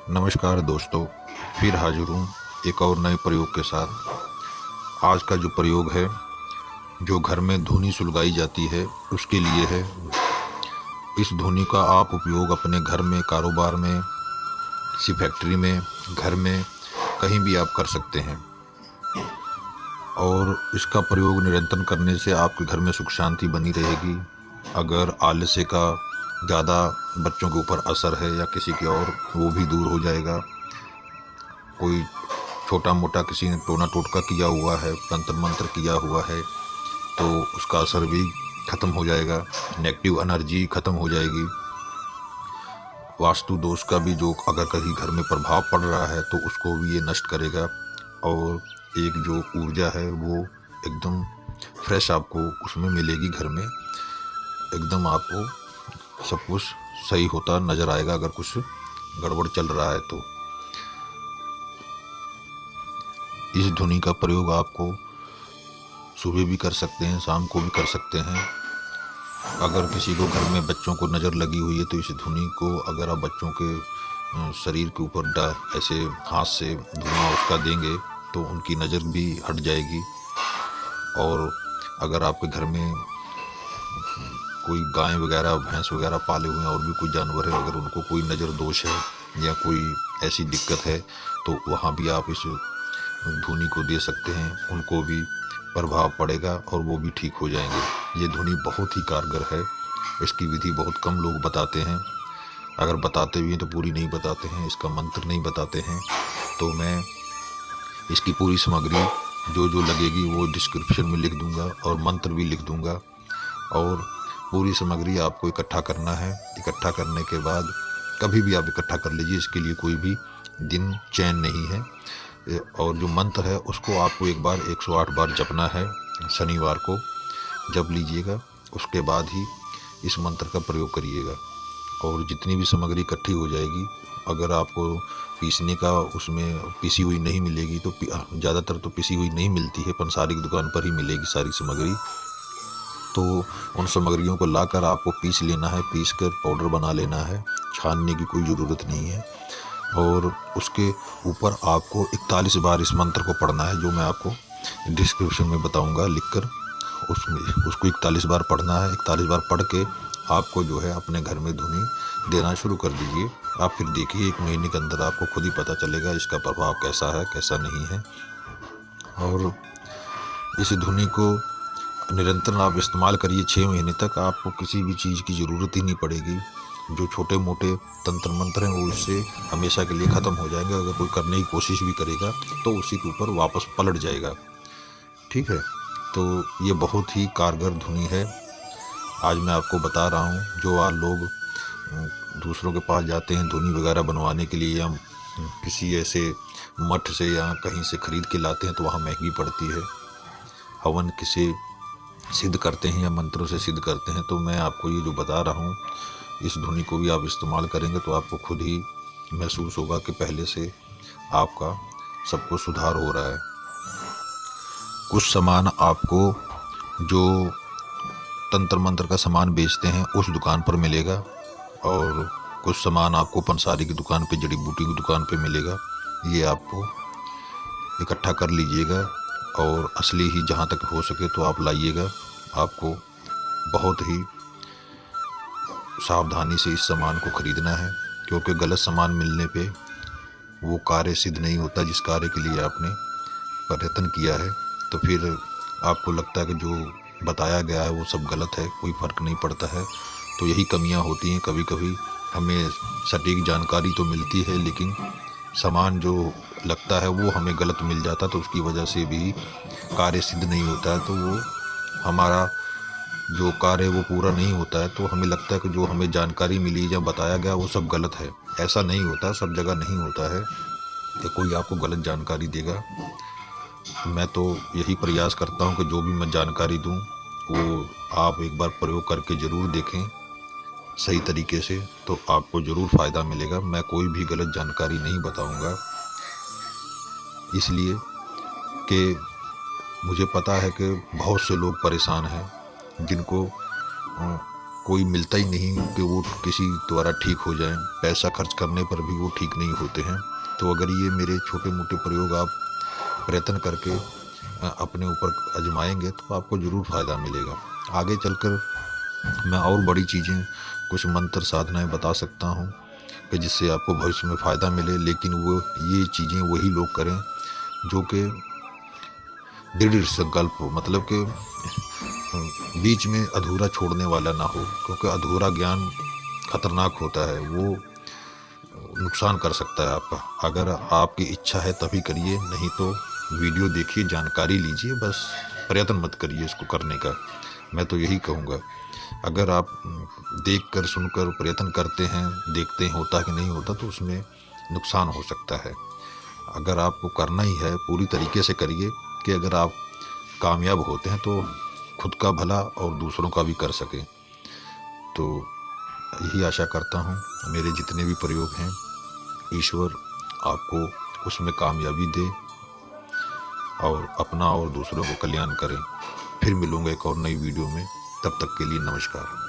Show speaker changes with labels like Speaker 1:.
Speaker 1: नमस्कार दोस्तों, फिर हाजिर हूँ एक और नए प्रयोग के साथ। आज का जो प्रयोग है, जो घर में धुनी सुलगाई जाती है उसके लिए है। इस धुनी का आप उपयोग अपने घर में, कारोबार में, किसी फैक्ट्री में, घर में, कहीं भी आप कर सकते हैं। और इसका प्रयोग निरंतर करने से आपके घर में सुख शांति बनी रहेगी। अगर आलस्य का ज़्यादा बच्चों के ऊपर असर है या किसी के और, वो भी दूर हो जाएगा। कोई छोटा मोटा किसी ने टोना टोटका किया हुआ है, तंत्र मंत्र किया हुआ है, तो उसका असर भी ख़त्म हो जाएगा। नेगेटिव एनर्जी ख़त्म हो जाएगी। वास्तु दोष का भी जो अगर कहीं घर में प्रभाव पड़ रहा है तो उसको भी ये नष्ट करेगा। और एक जो ऊर्जा है वो एकदम फ्रेश आपको उसमें मिलेगी। घर में एकदम आपको सब कुछ सही होता नज़र आएगा। अगर कुछ गड़बड़ चल रहा है तो इस ध्वनि का प्रयोग आपको सुबह भी कर सकते हैं, शाम को भी कर सकते हैं। अगर किसी को घर में बच्चों को नज़र लगी हुई है तो इस ध्वनि को अगर आप बच्चों के शरीर के ऊपर ऐसे हाथ से धुआं उसका देंगे तो उनकी नज़र भी हट जाएगी। और अगर आपके घर में कोई गाय वगैरह, भैंस वगैरह पाले हुए हैं और भी कोई जानवर है, अगर उनको कोई नज़र दोष है या कोई ऐसी दिक्कत है तो वहाँ भी आप इस धुनी को दे सकते हैं। उनको भी प्रभाव पड़ेगा और वो भी ठीक हो जाएंगे। ये धुनी बहुत ही कारगर है। इसकी विधि बहुत कम लोग बताते हैं। अगर बताते भी हैं तो पूरी नहीं बताते हैं, इसका मंत्र नहीं बताते हैं। तो मैं इसकी पूरी सामग्री जो जो लगेगी वो डिस्क्रिप्शन में लिख दूंगा और मंत्र भी लिख दूंगा। और पूरी सामग्री आपको इकट्ठा करना है। इकट्ठा करने के बाद कभी भी आप इकट्ठा कर लीजिए, इसके लिए कोई भी दिन चैन नहीं है। और जो मंत्र है उसको आपको एक बार 108 बार जपना है। शनिवार को जप लीजिएगा, उसके बाद ही इस मंत्र का प्रयोग करिएगा। और जितनी भी सामग्री इकट्ठी हो जाएगी, अगर आपको पीसने का उसमें पिसी हुई नहीं मिलेगी तो ज़्यादातर तो पिसी हुई नहीं मिलती है, पंसारी की दुकान पर ही मिलेगी सारी सामग्री। तो उन सामग्रियों को लाकर आपको पीस लेना है, पीस कर पाउडर बना लेना है। छानने की कोई ज़रूरत नहीं है। और उसके ऊपर आपको 41 बार इस मंत्र को पढ़ना है, जो मैं आपको डिस्क्रिप्शन में बताऊंगा लिखकर। उसमें उसको 41 बार पढ़ना है। 41 बार पढ़ के आपको जो है अपने घर में धुनी देना शुरू कर दीजिए। आप फिर देखिए 1 महीने के अंदर आपको खुद ही पता चलेगा इसका प्रभाव कैसा है, कैसा नहीं है। और इस धुनी को निरंतर आप इस्तेमाल करिए 6 महीने तक। आपको किसी भी चीज़ की ज़रूरत ही नहीं पड़ेगी। जो छोटे मोटे तंत्र मंत्र हैं वो इससे हमेशा के लिए ख़त्म हो जाएंगे। अगर कोई करने की कोशिश भी करेगा तो उसी के ऊपर वापस पलट जाएगा। ठीक है, तो ये बहुत ही कारगर धुनी है। आज मैं आपको बता रहा हूँ। जो आज लोग दूसरों के पास जाते हैं धुनी वगैरह बनवाने के लिए, या किसी ऐसे मठ से या कहीं से ख़रीद के लाते हैं तो वहाँ महंगी पड़ती है। हवन किसे सिद्ध करते हैं या मंत्रों से सिद्ध करते हैं। तो मैं आपको ये जो बता रहा हूँ, इस धुनी को भी आप इस्तेमाल करेंगे तो आपको खुद ही महसूस होगा कि पहले से आपका सब कुछ सुधार हो रहा है। कुछ सामान आपको जो तंत्र मंत्र का सामान बेचते हैं उस दुकान पर मिलेगा, और कुछ सामान आपको पंसारी की दुकान पे, जड़ी बूटी की दुकान पे मिलेगा। ये आपको इकट्ठा कर लीजिएगा और असली ही जहाँ तक हो सके तो आप लाइएगा। आपको बहुत ही सावधानी से इस सामान को ख़रीदना है, क्योंकि गलत सामान मिलने पे वो कार्य सिद्ध नहीं होता जिस कार्य के लिए आपने प्रयत्न किया है। तो फिर आपको लगता है कि जो बताया गया है वो सब गलत है, कोई फ़र्क नहीं पड़ता है। तो यही कमियां होती हैं। कभी कभी हमें सटीक जानकारी तो मिलती है, लेकिन सामान जो लगता है वो हमें गलत मिल जाता है, तो उसकी वजह से भी कार्य सिद्ध नहीं होता है। तो वो हमारा जो कार्य है वो पूरा नहीं होता है। तो हमें लगता है कि जो हमें जानकारी मिली या बताया गया वो सब गलत है। ऐसा नहीं होता, सब जगह नहीं होता है कि कोई आपको गलत जानकारी देगा। मैं तो यही प्रयास करता हूँ कि जो भी मैं जानकारी दूँ वो आप एक बार प्रयोग करके ज़रूर देखें सही तरीके से, तो आपको ज़रूर फ़ायदा मिलेगा। मैं कोई भी गलत जानकारी नहीं बताऊँगा, इसलिए कि मुझे पता है कि बहुत से लोग परेशान हैं जिनको कोई मिलता ही नहीं कि वो किसी द्वारा ठीक हो जाए। पैसा खर्च करने पर भी वो ठीक नहीं होते हैं। तो अगर ये मेरे छोटे मोटे प्रयोग आप प्रयत्न करके अपने ऊपर आजमाएंगे तो आपको ज़रूर फ़ायदा मिलेगा। आगे चलकर मैं और बड़ी चीज़ें, कुछ मंत्र साधनाएं बता सकता हूँ कि जिससे आपको भविष्य में फ़ायदा मिले, लेकिन वो ये चीज़ें वही लोग करें जो कि दृढ़ संकल्प हो, मतलब कि बीच में अधूरा छोड़ने वाला ना हो, क्योंकि अधूरा ज्ञान खतरनाक होता है, वो नुकसान कर सकता है आपका। अगर आपकी इच्छा है तभी करिए, नहीं तो वीडियो देखिए, जानकारी लीजिए, बस प्रयत्न मत करिए इसको करने का। मैं तो यही कहूँगा। अगर आप देखकर सुनकर प्रयत्न करते हैं, देखते हैं होता कि नहीं होता, तो उसमें नुकसान हो सकता है। अगर आपको करना ही है पूरी तरीके से करिए कि अगर आप कामयाब होते हैं तो खुद का भला और दूसरों का भी कर सकें। तो यही आशा करता हूँ मेरे जितने भी प्रयोग हैं ईश्वर आपको उसमें कामयाबी दे और अपना और दूसरों को कल्याण करें। फिर मिलूँगा एक और नई वीडियो में, तब तक के लिए नमस्कार।